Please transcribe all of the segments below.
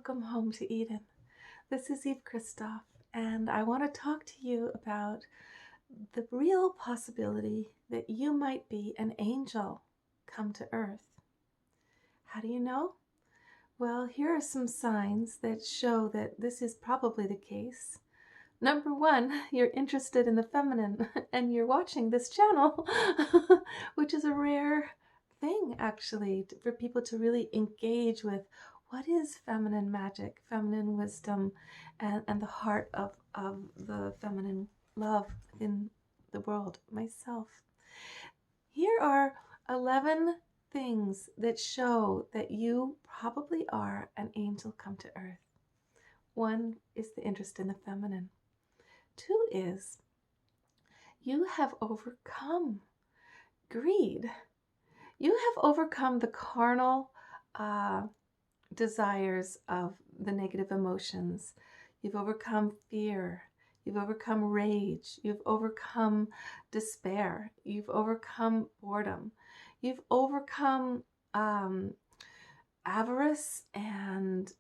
welcome home to Eden. This is Eve Christoph, and I want to talk to you about the real possibility that you might be an angel come to earth. How do you know? Well, here are some signs that show that this is probably the case. Number one, you're interested in the feminine and you're watching this channel, which is a rare thing actually for people to really engage with what is feminine magic, feminine wisdom, and the heart of the feminine love in the world, myself. Here are 11 things that show that you probably are an angel come to earth. One is the interest in the feminine. Two is you have overcome greed. You have overcome the carnal desires of the negative emotions. You've overcome fear. You've overcome rage. You've overcome despair. You've overcome boredom. You've overcome avarice and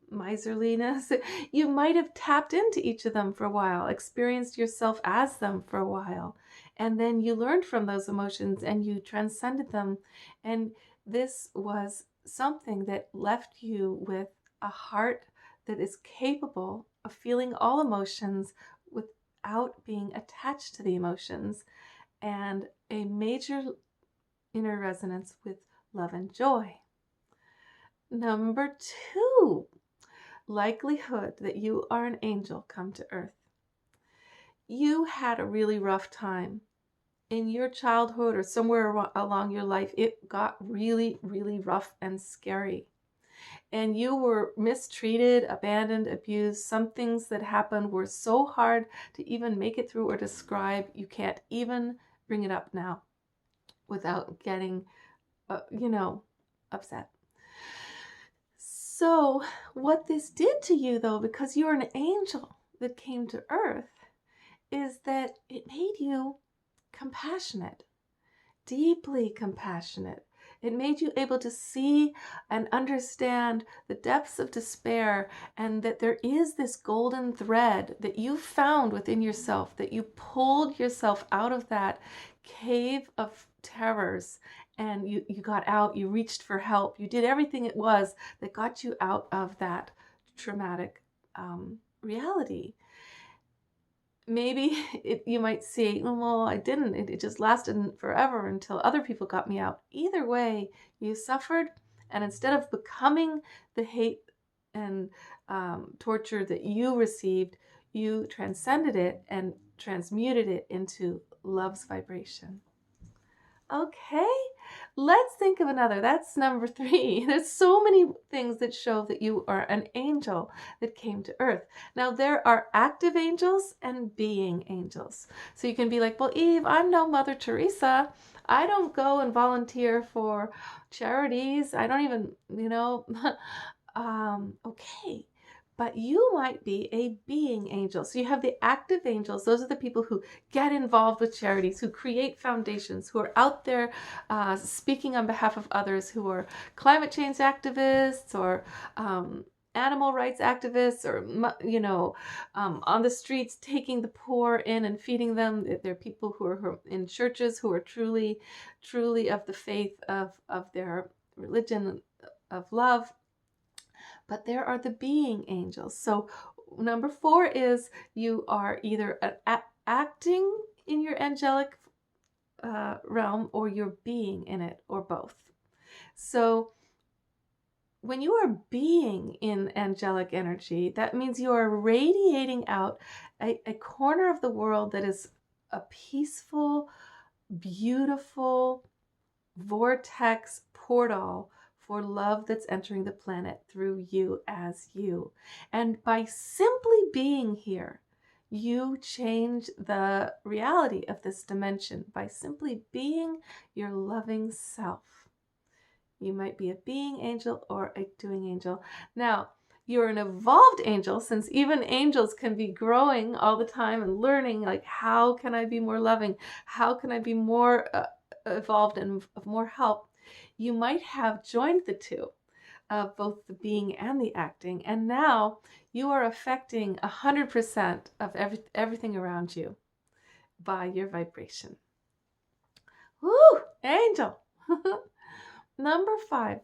miserliness. You might have tapped into each of them for a while, experienced yourself as them for a while, and then you learned from those emotions and you transcended them. And this was something that left you with a heart that is capable of feeling all emotions without being attached to the emotions, and a major inner resonance with love and joy. Number two, likelihood that you are an angel come to earth. You had a really rough time in your childhood or somewhere along your life. It got really, really rough and scary. And you were mistreated, abandoned, abused. Some things that happened were so hard to even make it through or describe. You can't even bring it up now without getting, upset. So what this did to you, though, because you're an angel that came to earth, is that it made you compassionate, deeply compassionate. It made you able to see and understand the depths of despair, and that there is this golden thread that you found within yourself, that you pulled yourself out of that cave of terrors, and you got out, you reached for help, you did everything it was that got you out of that traumatic reality. Maybe you might say, well, I didn't. It just lasted forever until other people got me out. Either way, you suffered, and instead of becoming the hate and torture that you received, you transcended it and transmuted it into love's vibration. Okay, let's think of another. That's number three. There's so many things that show that you are an angel that came to earth. Now, there are active angels and being angels. So you can be like, well, Eve, I'm no Mother Teresa. I don't go and volunteer for charities. I don't even, okay. But you might be a being angel. So you have the active angels. Those are the people who get involved with charities, who create foundations, who are out there speaking on behalf of others, who are climate change activists or animal rights activists, or, on the streets taking the poor in and feeding them. They're people who are in churches who are truly, truly of the faith of their religion of love. But there are the being angels. So number four is you are either acting in your angelic realm, or you're being in it, or both. So when you are being in angelic energy, that means you are radiating out a corner of the world that is a peaceful, beautiful vortex portal for love that's entering the planet through you as you. And by simply being here, you change the reality of this dimension by simply being your loving self. You might be a being angel or a doing angel. Now, you're an evolved angel, since even angels can be growing all the time and learning, like, how can I be more loving? How can I be more evolved and of more help? You might have joined the two. of both the being and the acting. And now you are affecting 100% of everything around you by your vibration. Woo! Angel! Number 5.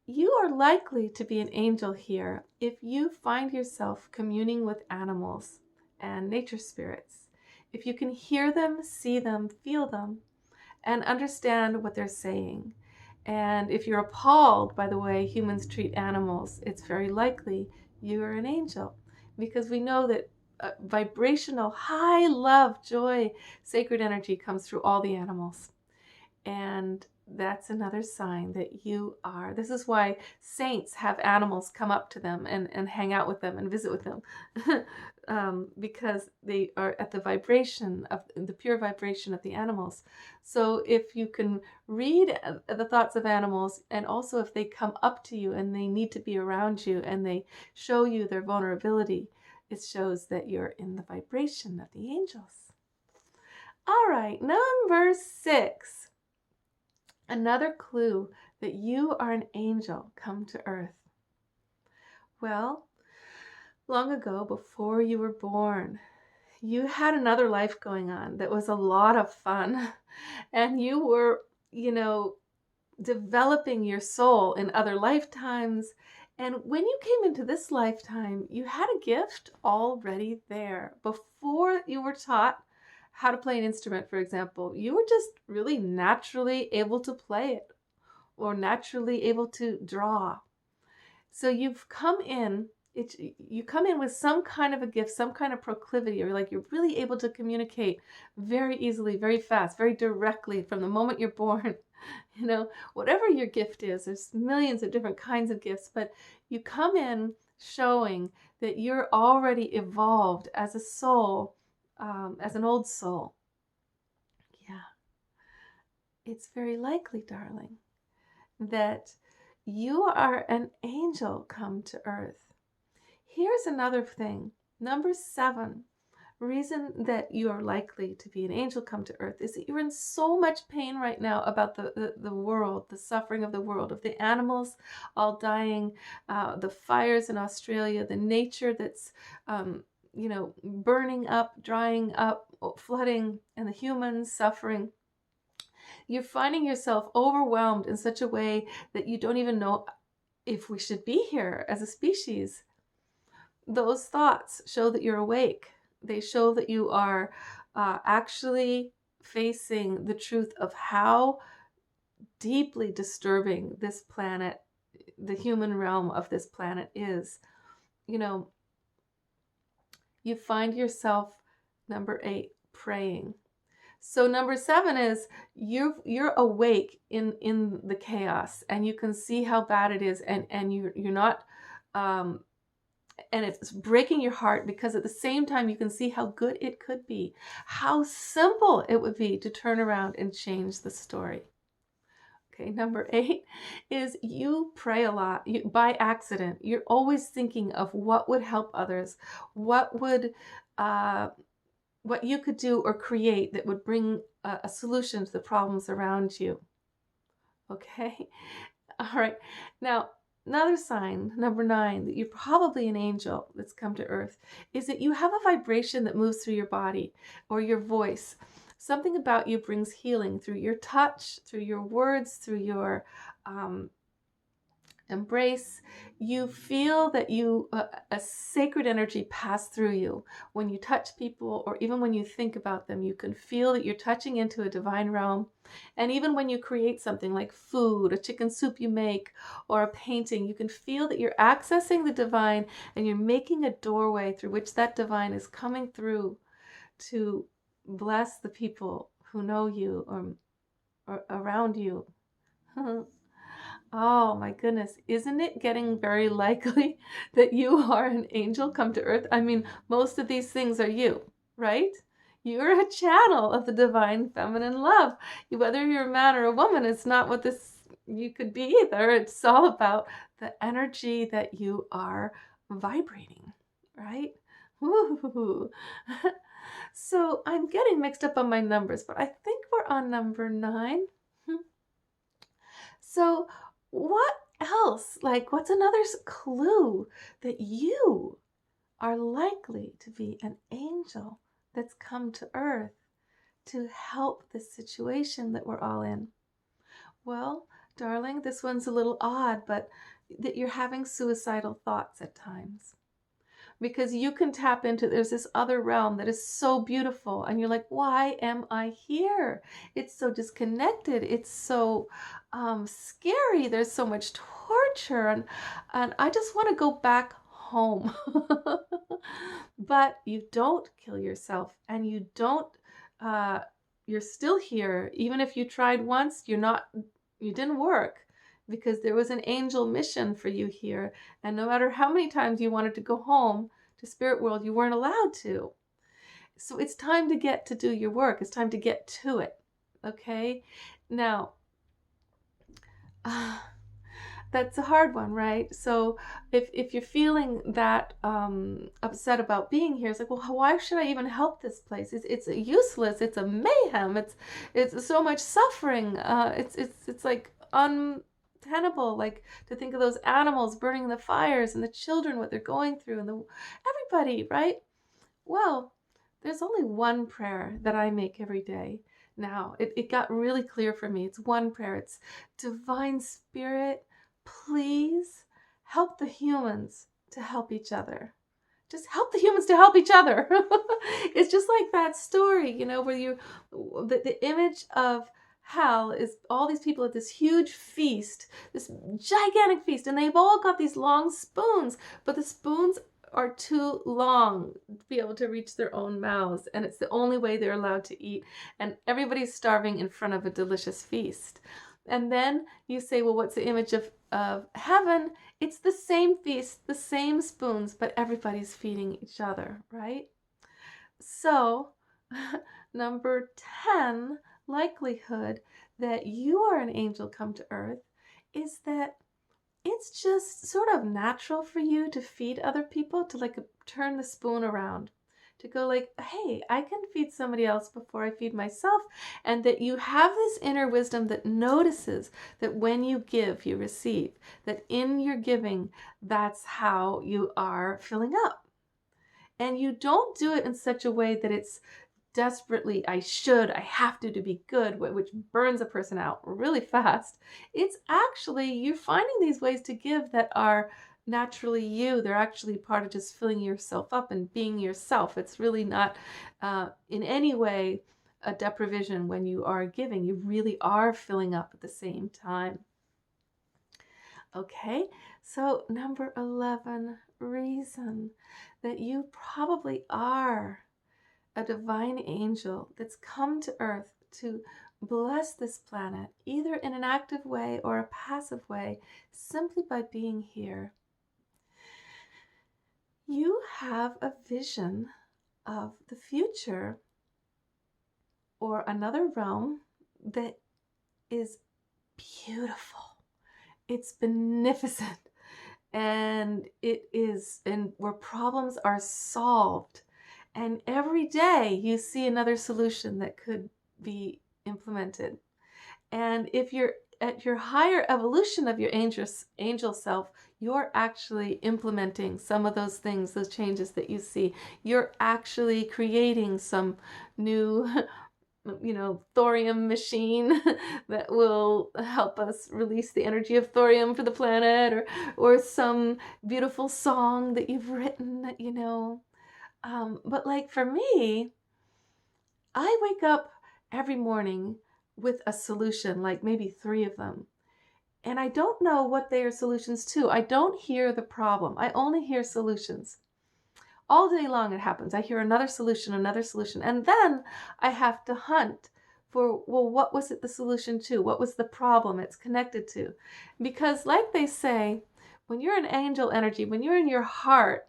You are likely to be an angel here if you find yourself communing with animals and nature spirits. If you can hear them, see them, feel them, and understand what they're saying. And if you're appalled by the way humans treat animals, it's very likely you are an angel, because we know that vibrational, high love, joy, sacred energy comes through all the animals. And that's another sign that you are. This is why saints have animals come up to them and hang out with them and visit with them. Because they are at the vibration of the pure vibration of the animals. So if you can read the thoughts of animals, and also if they come up to you and they need to be around you and they show you their vulnerability, it shows that you're in the vibration of the angels. All right, number 6. Another clue that you are an angel come to earth. Well, long ago, before you were born, you had another life going on that was a lot of fun. And you were, developing your soul in other lifetimes. And when you came into this lifetime, you had a gift already there. Before you were taught how to play an instrument, for example, you were just really naturally able to play it, or naturally able to draw. So you've come in, you come in with some kind of a gift, some kind of proclivity, or like you're really able to communicate very easily, very fast, very directly from the moment you're born. Whatever your gift is, there's millions of different kinds of gifts, but you come in showing that you're already evolved as a soul, as an old soul. Yeah. It's very likely, darling, that you are an angel come to earth. Here's another thing. Number 7, reason that you are likely to be an angel come to earth is that you're in so much pain right now about the world, the suffering of the world, of the animals all dying, the fires in Australia, the nature that's burning up, drying up, flooding, and the humans suffering. You're finding yourself overwhelmed in such a way that you don't even know if we should be here as a species. Those thoughts show that you're awake. They show that you are actually facing the truth of how deeply disturbing this planet, the human realm of this planet is. You find yourself, number 8, praying. So number 7 is you're awake in the chaos, and you can see how bad it is, and you're not, and it's breaking your heart, because at the same time you can see how good it could be, how simple it would be to turn around and change the story. Okay, number 8 is you pray a lot. By accident, you're always thinking of what would help others, what you could do or create that would bring a solution to the problems around you. Okay? All right. Now, another sign, number 9, that you're probably an angel that's come to earth is that you have a vibration that moves through your body or your voice. Something about you brings healing through your touch, through your words, through your embrace. You feel that a sacred energy pass through you when you touch people, or even when you think about them. You can feel that you're touching into a divine realm. And even when you create something like food, a chicken soup you make, or a painting, you can feel that you're accessing the divine, and you're making a doorway through which that divine is coming through to bless the people who know you or around you. Oh my goodness, isn't it getting very likely that you are an angel come to earth? I mean, most of these things are you, right? You're a channel of the divine feminine love. Whether you're a man or a woman, it's not what you could be either. It's all about the energy that you are vibrating, right? Woo. So I'm getting mixed up on my numbers, but I think we're on number 9. So what else? Like, what's another clue that you are likely to be an angel that's come to earth to help this situation that we're all in? Well, darling, this one's a little odd, but that you're having suicidal thoughts at times. Because you can tap into, there's this other realm that is so beautiful, and you're like, why am I here? It's so disconnected. It's so scary. There's so much torture, and I just want to go back home. But you don't kill yourself, and you don't you're still here. Even if you tried once, you didn't work, because there was an angel mission for you here. And no matter how many times you wanted to go home to spirit world, you weren't allowed to. So it's time to get to do your work. It's time to get to it. Okay? Now, that's a hard one, right? So if you're feeling that upset about being here, it's like, well, why should I even help this place? It's useless. It's a mayhem. It's so much suffering. It's like untenable. Like, to think of those animals burning in the fires, and the children, what they're going through, and everybody, right? Well, there's only one prayer that I make every day. Now, it got really clear for me. It's one prayer. It's, Divine Spirit, please help the humans to help each other. Just help the humans to help each other. It's just like that story, where the image of hell is all these people at this huge feast, this gigantic feast, and they've all got these long spoons, but the spoons are too long to be able to reach their own mouths, and it's the only way they're allowed to eat, and everybody's starving in front of a delicious feast. And then you say, well, what's the image of heaven? It's the same feast, the same spoons, but everybody's feeding each other, right? So, number 10 likelihood that you are an angel come to earth is that it's just sort of natural for you to feed other people, to like turn the spoon around, to go like, hey, I can feed somebody else before I feed myself. And that you have this inner wisdom that notices that when you give, you receive, that in your giving, that's how you are filling up. And you don't do it in such a way that it's desperately, I have to be good, which burns a person out really fast. It's actually, you're finding these ways to give that are naturally you. They're actually part of just filling yourself up and being yourself. It's really not in any way a deprivation when you are giving. You really are filling up at the same time. Okay, so number 11 reason that you probably are a divine angel that's come to earth to bless this planet, either in an active way or a passive way, simply by being here. You have a vision of the future or another realm that is beautiful. It's beneficent, and where problems are solved. And every day you see another solution that could be implemented. And if you're at your higher evolution of your angel self, you're actually implementing some of those things, those changes that you see. You're actually creating some new thorium machine that will help us release the energy of thorium for the planet, or some beautiful song that you've written that but like for me, I wake up every morning with a solution, like maybe 3 of them. And I don't know what they are solutions to. I don't hear the problem. I only hear solutions. All day long it happens. I hear another solution. And then I have to hunt for, well, what was it the solution to? What was the problem it's connected to? Because like they say, when you're an angel energy, when you're in your heart,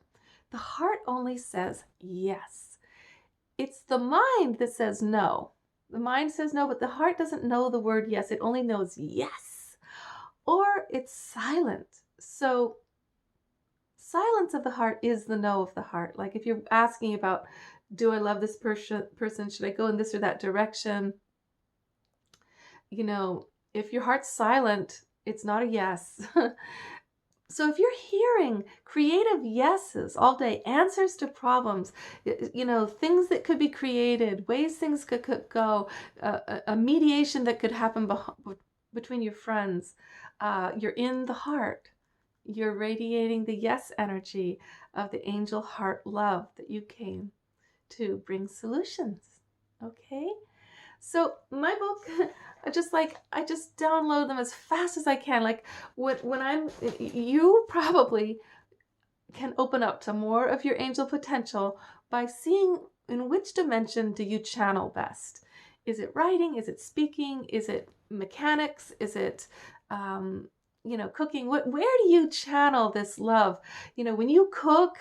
the heart only says yes. It's the mind that says no. The mind says no, but the heart doesn't know the word yes. It only knows yes. Or it's silent. So silence of the heart is the no of the heart. Like if you're asking about, do I love this person? Should I go in this or that direction? If your heart's silent, It's not a yes. So if you're hearing creative yeses all day, answers to problems, things that could be created, ways things could go, a mediation that could happen between your friends, you're in the heart. You're radiating the yes energy of the angel heart love that you came to bring solutions. Okay? So my book, I just download them as fast as I can. Like you probably can open up to more of your angel potential by seeing in which dimension do you channel best. Is it writing? Is it speaking? Is it mechanics? Is it cooking? Where do you channel this love? When you cook,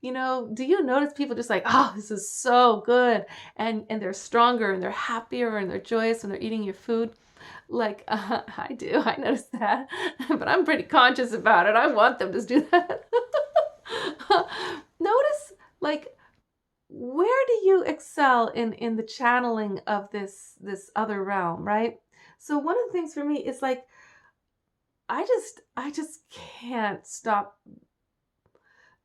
do you notice people just like, oh, this is so good, and they're stronger and they're happier and they're joyous when they're eating your food? Like, I do. I notice that, but I'm pretty conscious about it. I want them to do that. Notice, like, where do you excel in the channeling of this other realm, right? So one of the things for me is like, I just can't stop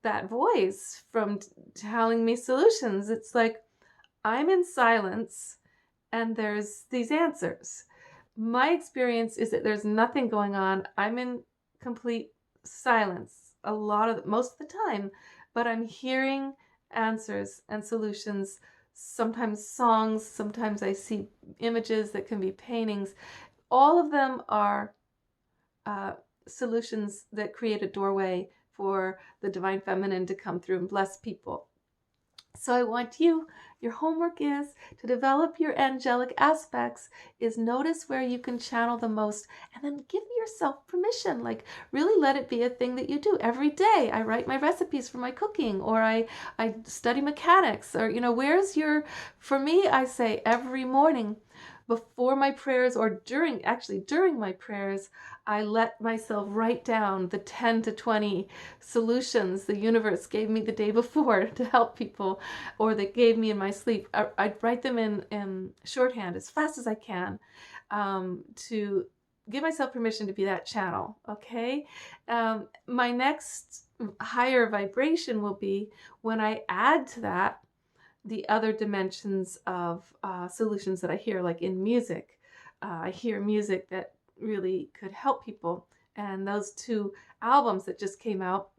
that voice from telling me solutions. It's like I'm in silence and there's these answers. My experience is that there's nothing going on. I'm in complete silence most of the time, but I'm hearing answers and solutions, sometimes songs, sometimes I see images that can be paintings. All of them are solutions that create a doorway for the divine feminine to come through and bless people. So I want your homework is to develop your angelic aspects, is notice where you can channel the most, and then give yourself permission. Like, really let it be a thing that you do every day. I write my recipes for my cooking, or I study mechanics, or, for me, I say every morning before my prayers, or during my prayers, I let myself write down the 10 to 20 solutions the universe gave me the day before to help people, or that gave me in my sleep. I'd write them in shorthand as fast as I can, to give myself permission to be that channel. Okay. My next higher vibration will be when I add to that the other dimensions of solutions that I hear, like in music. I hear music that really could help people. And those 2 albums that just came out,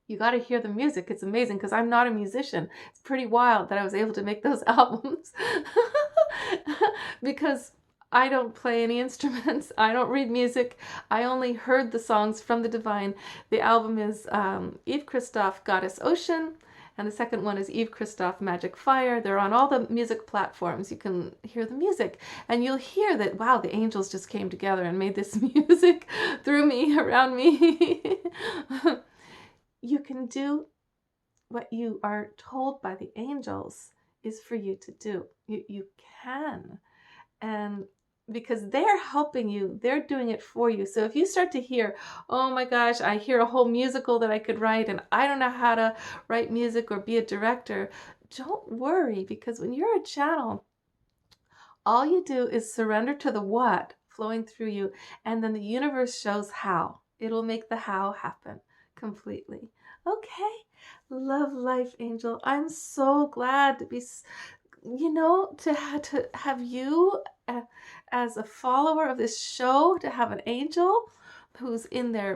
you got to hear the music. It's amazing because I'm not a musician. It's pretty wild that I was able to make those albums because I don't play any instruments. I don't read music. I only heard the songs from the divine. The album is Eve Christoph, Goddess Ocean. And the second one is Eve Christoph, Magic Fire. They're on all the music platforms. You can hear the music. And you'll hear that, wow, the angels just came together and made this music through me, around me. You can do what you are told by the angels is for you to do. You can. And because they're helping you, they're doing it for you. So if you start to hear, oh my gosh, I hear a whole musical that I could write and I don't know how to write music or be a director, don't worry, because when you're a channel, all you do is surrender to the what flowing through you, and then the universe shows how. It'll make the how happen completely. Okay, love life, angel. I'm so glad to be, to have you as a follower of this show, to have an angel who's in their